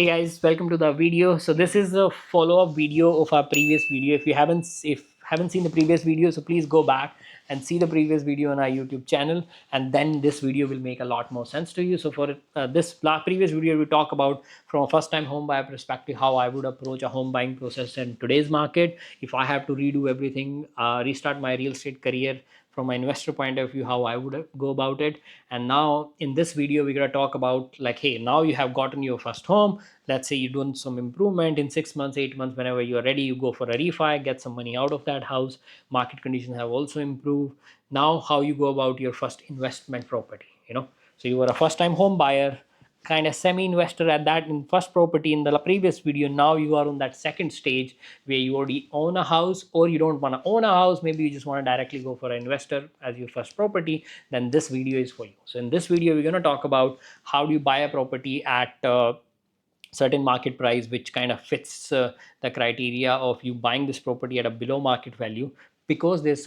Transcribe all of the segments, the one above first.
Hey guys, welcome to the video. So this is a follow-up video of our previous video. If you haven't seen the previous video, so please go back and see the previous video on our YouTube channel, and then this video will make a lot more sense to you. So for this previous video, we talk about from a first-time home buyer perspective how I would approach a home buying process in today's market. If I have to redo everything, restart my real estate career from my investor point of view, how I would go about it. And now in this video we're going to talk about, like, hey, now you have gotten your first home. Let's say you're doing some improvement in 6 months, 8 months, whenever you're ready, you go for a refi, get some money out of that house. Market conditions have also improved. Now how you go about your first investment property, so you were a first time home buyer, kind of semi-investor at that in first property in the previous video. Now you are on that second stage where you already own a house, or you don't want to own a house, maybe you just want to directly go for an investor as your first property. Then this video is for you. So in this video we're going to talk about how do you buy a property at certain market price which kind of fits the criteria of you buying this property at a below market value, because this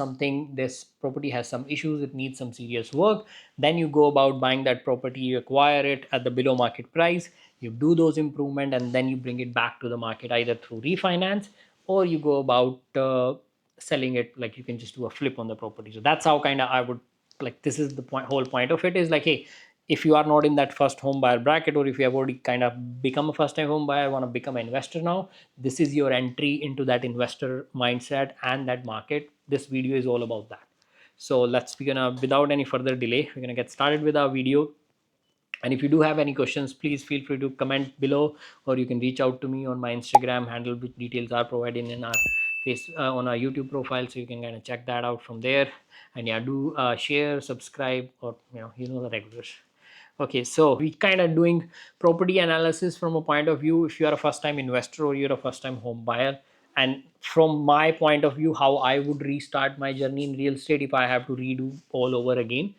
property has some issues, it needs some serious work. Then you go about buying that property, you acquire it at the below market price, you do those improvement, and then you bring it back to the market either through refinance, or you go about selling it, like you can just do a flip on the property. So that's how kind of I would, like, this is the whole point of it is like, hey, if you are not in that first home buyer bracket, or if you have already kind of become a first time home buyer, want to become an investor now, this is your entry into that investor mindset and that market. This video is all about that. So without any further delay, we're gonna get started with our video. And if you do have any questions, please feel free to comment below, or you can reach out to me on my Instagram handle, which details are provided in our face on our YouTube profile, so you can kind of check that out from there. And yeah, do share, subscribe, or the regulars. Okay, so we kind of doing property analysis from a point of view if you are a first time investor or you're a first time home buyer. And from my point of view, how I would restart my journey in real estate if I have to redo all over again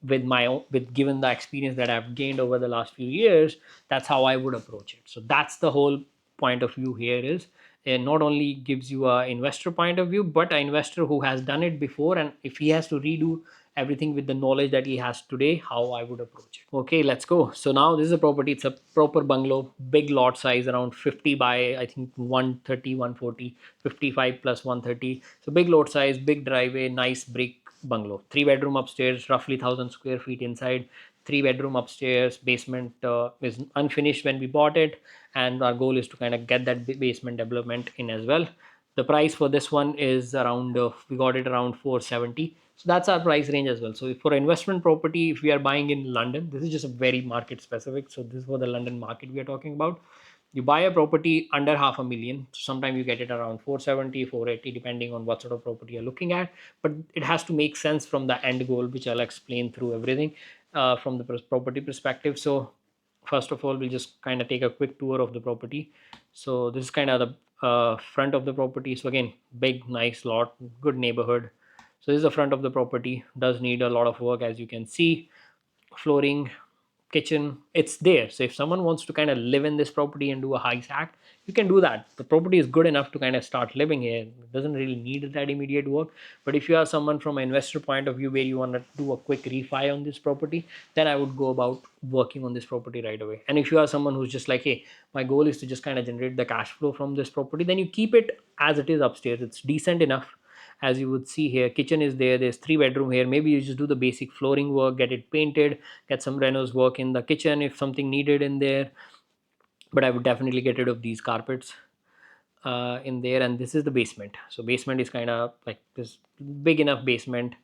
with my own, with given the experience that I've gained over the last few years, that's how I would approach it. So that's the whole point of view here is, it not only gives you a investor point of view, but an investor who has done it before, and if he has to redo everything with the knowledge that he has today, how I would approach it. Okay, let's go. So now this is a property, it's a proper bungalow, big lot size, around 50 by I think 130, 140, 55 plus 130. So big lot size, big driveway, nice brick bungalow. 3 bedroom upstairs, roughly 1,000 square feet inside. 3 bedroom upstairs, basement is unfinished when we bought it, and our goal is to kind of get that basement development in as well. The price for this one is around we got it around 470. So that's our price range as well. So for investment property, if we are buying in London, this is just a very market specific, so this is for the London market we are talking about. You buy a property under 500,000, sometimes you get it around 470, 480, depending on what sort of property you're looking at. But it has to make sense from the end goal, which I'll explain through everything from the property perspective. So first of all, we'll just kind of take a quick tour of the property. So this is kind of the front of the property. So again, big nice lot, good neighborhood. So this is the front of the property, does need a lot of work, as you can see. Flooring, kitchen, it's there. So if someone wants to kind of live in this property and do a high sack, you can do that. The property is good enough to kind of start living here. It doesn't really need that immediate work. But if you are someone from an investor point of view where you want to do a quick refi on this property, then I would go about working on this property right away. And if you are someone who's just like, hey, my goal is to just kind of generate the cash flow from this property, then you keep it as it is upstairs. It's decent enough. As you would see here, kitchen is there, there's 3 bedroom here. Maybe you just do the basic flooring work, get it painted, get some renos work in the kitchen if something needed in there. But I would definitely get rid of these carpets in there. And this is the basement. So basement is kind of like this big enough basement,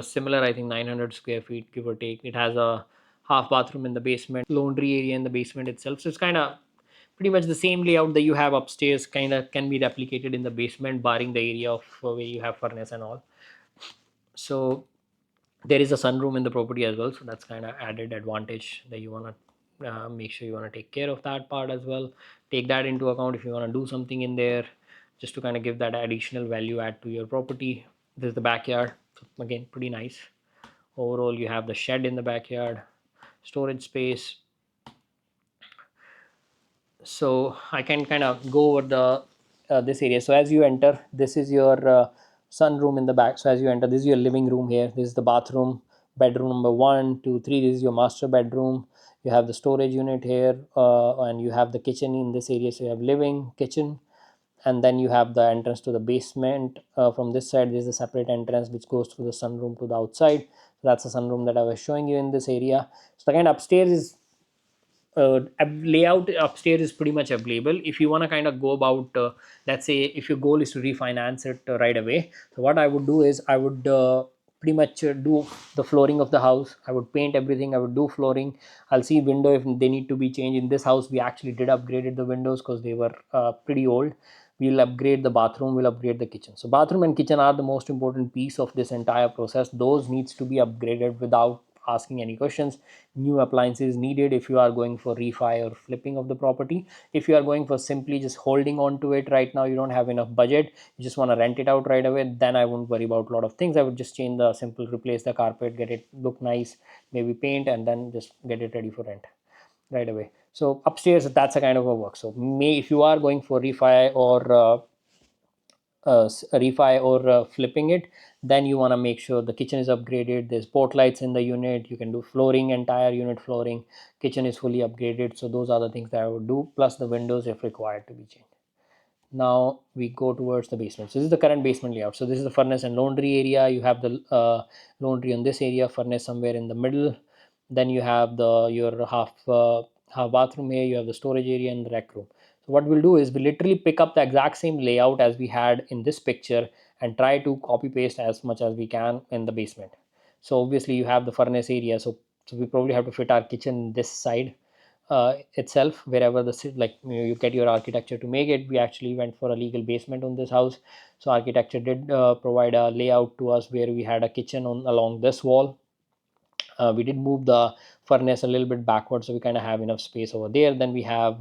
similar, I think 900 square feet, give or take. It has a half bathroom in the basement, laundry area in the basement itself. So it's kind of pretty much the same layout that you have upstairs, kind of can be replicated in the basement, barring the area of where you have furnace and all. So there is a sunroom in the property as well, so that's kind of added advantage that you want to make sure you want to take care of that part as well. Take that into account if you want to do something in there, just to kind of give that additional value add to your property. This is the backyard. So again, pretty nice. Overall, you have the shed in the backyard, storage space. So I can kind of go over the this area. So as you enter, this is your sunroom in the back. So as you enter, this is your living room here. This is the bathroom, bedroom number 1, 2, 3. This is your master bedroom. You have the storage unit here, and you have the kitchen in this area. So you have living, kitchen, and then you have the entrance to the basement. From this side, there is a separate entrance which goes through the sunroom to the outside. So that's the sunroom that I was showing you in this area. So the kind of upstairs is layout upstairs is pretty much available. If you want to kind of go about, let's say if your goal is to refinance it right away, so what I would do is I would pretty much do the flooring of the house. I would paint everything, I would do flooring. I'll see window if they need to be changed. In this house we actually did upgraded the windows because they were pretty old. We'll upgrade the bathroom, we'll upgrade the kitchen. So bathroom and kitchen are the most important piece of this entire process. Those needs to be upgraded without asking any questions. New appliances needed if you are going for refi or flipping of the property. If you are going for simply just holding on to it right now, you don't have enough budget, you just want to rent it out right away, then I wouldn't worry about a lot of things. I would just change the simple, replace the carpet, get it look nice, maybe paint, and then just get it ready for rent right away. So upstairs, that's a kind of a work. So may if you are going for refi or refi or flipping it, then you want to make sure the kitchen is upgraded. There's port lights in the unit. You can do flooring, entire unit flooring. Kitchen is fully upgraded. So those are the things that I would do, plus the windows if required to be changed. Now we go towards the basement. So this is the current basement layout. So this is the furnace and laundry area. You have the laundry on this area, furnace somewhere in the middle. Then you have the your half bathroom here. You have the storage area and the rec room. So what we'll do is we literally pick up the exact same layout as we had in this picture and try to copy paste as much as we can in the basement. So obviously you have the furnace area. So we probably have to fit our kitchen this side itself, wherever the like you get your architecture to make it. We actually went for a legal basement on this house. So architecture did provide a layout to us where we had a kitchen on along this wall. We did move the furnace a little bit backwards, so we kind of have enough space over there. Then we have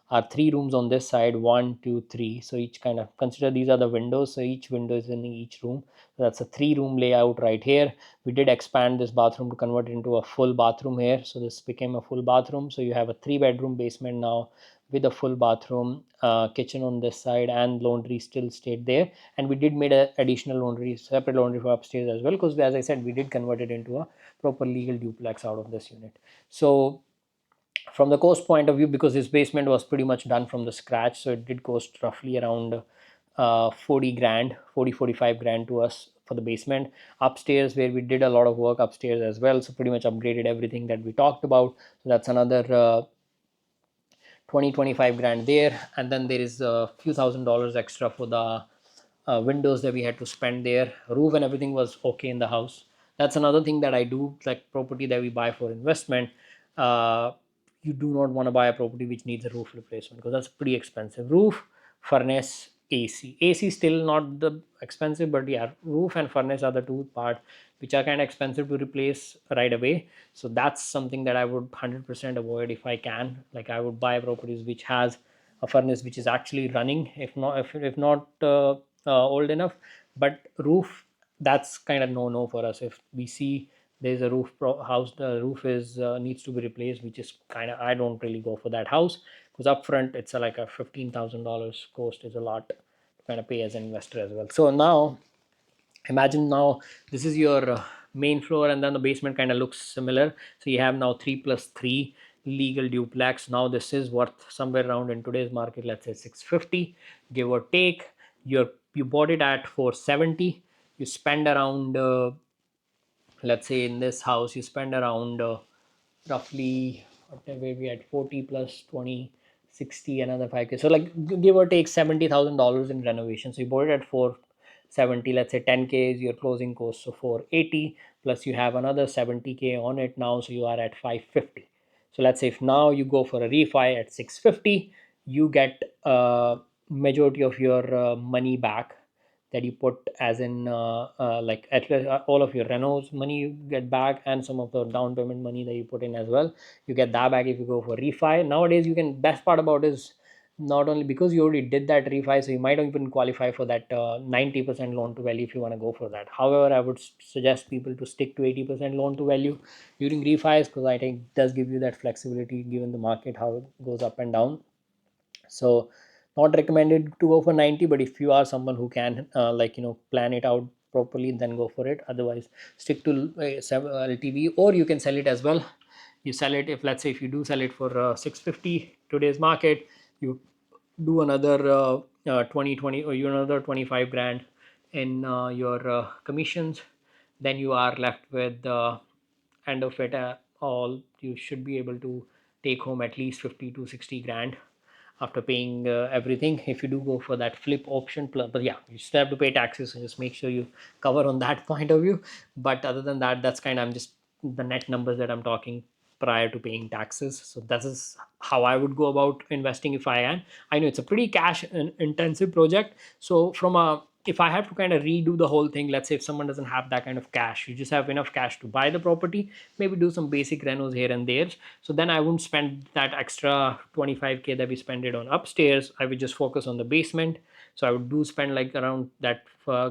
our three rooms on this side, 1, 2, 3. So each kind of consider these are the windows. So each window is in each room. So that's a three-room layout right here. We did expand this bathroom to convert it into a full bathroom here. So this became a full bathroom. So you have a three-bedroom basement now with a full bathroom, kitchen on this side, and laundry still stayed there. And we did made a additional laundry, separate laundry for upstairs as well, because as I said, we did convert it into a proper legal duplex out of this unit. So from the cost point of view, because this basement was pretty much done from the scratch, so it did cost roughly around 40 grand, 45 grand to us for the basement. Upstairs, where we did a lot of work upstairs as well, so pretty much upgraded everything that we talked about. So that's another 20-25 grand there. And then there is a few $1,000s extra for the windows that we had to spend there. Roof and everything was okay in the house. That's another thing that I do, like property that we buy for investment. uh, you do not want to buy a property which needs a roof replacement, because that's pretty expensive. Roof, furnace, AC still not the expensive, but yeah, roof and furnace are the two part which are kind of expensive to replace right away. So that's something that I would 100% avoid if I can. Like I would buy properties which has a furnace which is actually running, if not old enough. But roof, that's kind of no for us. If we see there's a house, the roof is needs to be replaced, which is kind of, I don't really go for that house, because upfront it's like a $15,000 cost is a lot to kind of pay as an investor as well. So now imagine, now this is your main floor, and then the basement kind of looks similar. So you have now 3 plus 3 legal duplex. Now this is worth somewhere around, in today's market, let's say 650 give or take. You bought it at 470. You spend around let's say in this house you spend around roughly, whatever we had, 40 plus 20, 60, another 5k, so like give or take $70,000 in renovation. So you bought it at 470, let's say 10k is your closing cost, so 480, plus you have another 70k on it now, so you are at 550. So let's say if now you go for a refi at 650, you get majority of your money back that you put, as in like at least all of your renos money you get back, and some of the down payment money that you put in as well, you get that back if you go for refi. Nowadays you can, best part about is, not only because you already did that refi, so you might even qualify for that 90% loan to value if you want to go for that. However, I would suggest people to stick to 80% loan to value during refis, because I think it does give you that flexibility given the market how it goes up and down. So not recommended to go for 90, but if you are someone who can like plan it out properly, then go for it. Otherwise, stick to LTV, or you can sell it as well. You sell it, if let's say if you do sell it for 650 today's market, you do another 20 or you another 25 grand in your commissions, then you are left with the end of it all, you should be able to take home at least 50 to 60 grand after paying everything, if you do go for that flip option. But yeah, you still have to pay taxes, so just make sure you cover on that point of view. But other than that, that's kind of, I'm just the net numbers that I'm talking prior to paying taxes. So that is how I would go about investing if I am. I know it's a pretty cash intensive project. So from a, if I have to kind of redo the whole thing, let's say if someone doesn't have that kind of cash, you just have enough cash to buy the property, maybe do some basic renos here and there. So then I wouldn't spend that extra 25k that we spend it on upstairs. I would just focus on the basement. So I would do spend like around that,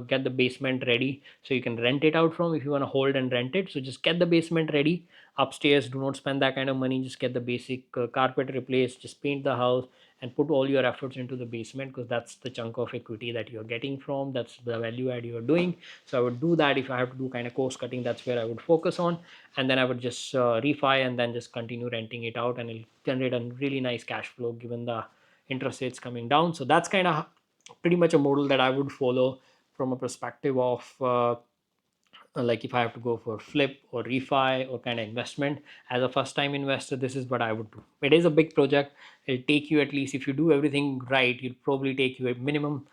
get the basement ready so you can rent it out from, if you want to hold and rent it. So just get the basement ready. Upstairs, do not spend that kind of money, just get the basic carpet replaced, just paint the house, and put all your efforts into the basement, because that's the chunk of equity that you're getting from, that's the value add you're doing. So I would do that. If I have to do kind of cost cutting, that's where I would focus on. And then I would just refi and then just continue renting it out, and it'll generate a really nice cash flow given the interest rates coming down. So that's kind of pretty much a model that I would follow from a perspective of like if I have to go for flip or refi or kind of investment. As a first time investor, this is what I would do. It is a big project. It'll take you, at least if you do everything right, it'll probably take you a minimum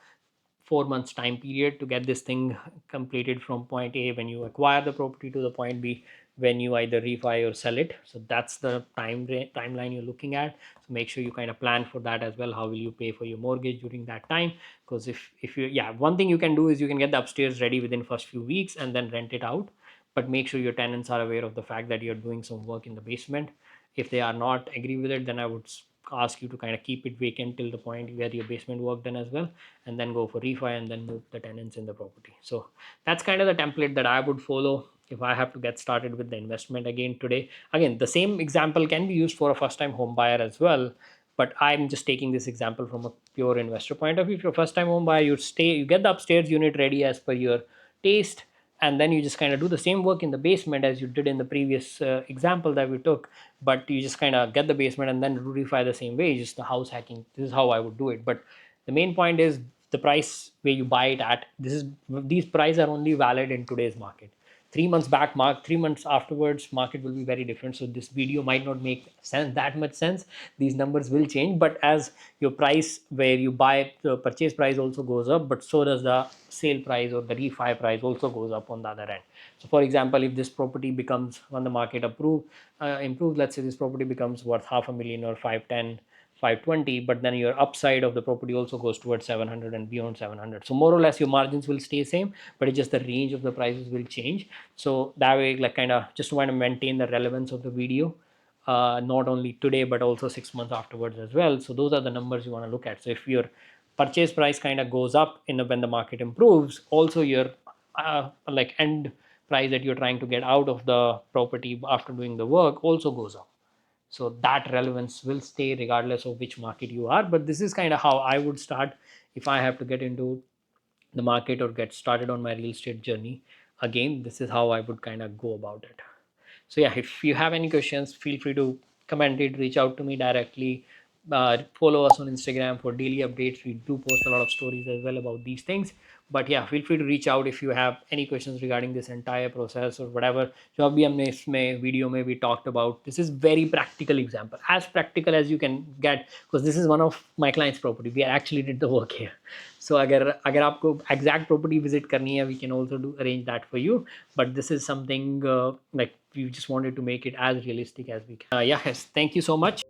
4 months time period to get this thing completed from point A when you acquire the property to the point B when you either refi or sell it. So that's the timeline you're looking at. So make sure you kind of plan for that as well. How will you pay for your mortgage during that time? Because if you, yeah, one thing you can do is you can get the upstairs ready within first few weeks and then rent it out. But make sure your tenants are aware of the fact that you're doing some work in the basement. If they are not agree with it, then I would ask you to kind of keep it vacant till the point where your basement work done as well, and then go for refi and then move the tenants in the property. So that's kind of the template that I would follow if I have to get started with the investment again today. Again, the same example can be used for a first time home buyer as well, but I'm just taking this example from a pure investor point of view. If you're a first time home buyer, you get the upstairs unit ready as per your taste, and then you just kind of do the same work in the basement as you did in the previous example that we took, but you just kind of get the basement and then refi the same way, just the house hacking. This is how I would do it. But the main point is the price where you buy it at. These prices are only valid in today's market. 3 months back, 3 months afterwards, market will be very different. So this video might not make sense, that much sense. These numbers will change, but as your price where you buy, the purchase price also goes up, but so does the sale price or the refi price also goes up on the other end. So for example, if this property becomes, when the market improves, let's say this property becomes worth 500,000 or 510, 520, but then your upside of the property also goes towards 700 and beyond 700. So more or less your margins will stay same, but it's just the range of the prices will change. So that way, like kind of just want to maintain the relevance of the video, not only today but also 6 months afterwards as well. So those are the numbers you want to look at. So if your purchase price kind of goes up when the market improves, also your like end price that you're trying to get out of the property after doing the work also goes up. So that relevance will stay regardless of which market you are. But this is kind of how I would start if I have to get into the market or get started on my real estate journey. Again, this is how I would kind of go about it. So yeah, if you have any questions, feel free to comment it, reach out to me directly. Follow us on Instagram for daily updates. We do post a lot of stories as well about these things. But yeah, feel free to reach out if you have any questions regarding this entire process or whatever जो अभी हमने इसमें video में भी talked about. This is very practical example, as practical as you can get, because this is one of my client's property. We actually did the work here. So अगर आपको exact property visit करनी है, we can also arrange that for you. But this is something like we just wanted to make it as realistic as we can. Yeah, yes, thank you so much.